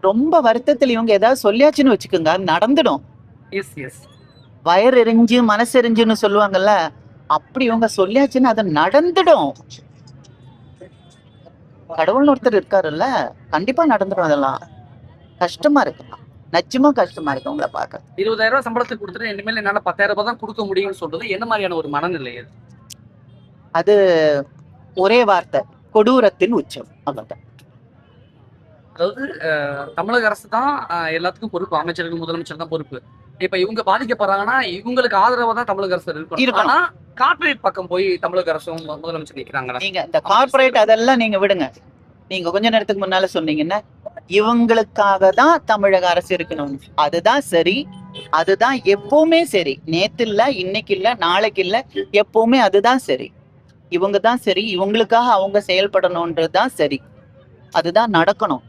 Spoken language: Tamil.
ரொம்ப வருத்தத்துல இவங்க ஏதாவது சொல்லியாச்சுன்னு வச்சுக்கோங்க, நடந்துடும். S S. வயர் எரிஞ்சு மனசு எரிஞ்சுன்னு சொல்லுவாங்கல்ல, அப்படி இவங்க சொல்லியாச்சுன்னு அது நடந்துடும். கடவுள்னு ஒருத்தர் இருக்காருல்ல, கண்டிப்பா நடந்துடும். அதெல்லாம் கஷ்டமா இருக்குமா, நிச்சயமா கஷ்டமா இருக்கு உங்களை பார்க்க. 20,000 ரூபாய் சம்பளத்துக்கு கொடுத்துட்டு இனிமேல் என்னால 10,000 ரூபாய் தான் கொடுக்க முடியும்னு சொல்றது என்ன மாதிரியான ஒரு மனநிலை அது? அது ஒரே வார்த்தை, கொடூரத்தின் உச்சம். அவ்வளவுதான். அதாவது தமிழக அரசு தான் எல்லாத்துக்கும் பொறுப்பு, அமைச்சர்கள் முதலமைச்சர் தான் பொறுப்பு. இப்ப இவங்க பாதிக்கப்படுறாங்கன்னா இவங்களுக்கு ஆதரவா தான் தமிழக அரசு இருக்கணும். ஆனா கார்ப்பரேட் பக்கம் போய் தமிழக அரசும் முதலமைச்சர் நிக்கிறாங்க. நீங்க இந்த கார்ப்பரேட் அதெல்லாம் நீங்க விடுங்க. நீங்க கொஞ்ச நேரத்துக்கு முன்னால சொன்னீங்கன்னா இவங்களுக்காக தான் தமிழக அரசு இருக்கணும், அதுதான் சரி, அதுதான் எப்பவுமே சரி. நேத்து இல்ல, இன்னைக்கு இல்ல, நாளைக்கு இல்ல, எப்பவுமே அதுதான் சரி. இவங்க தான் சரி, இவங்களுக்காக அவங்க செயல்படணும்ன்றதுதான் சரி, அதுதான் நடக்கணும்.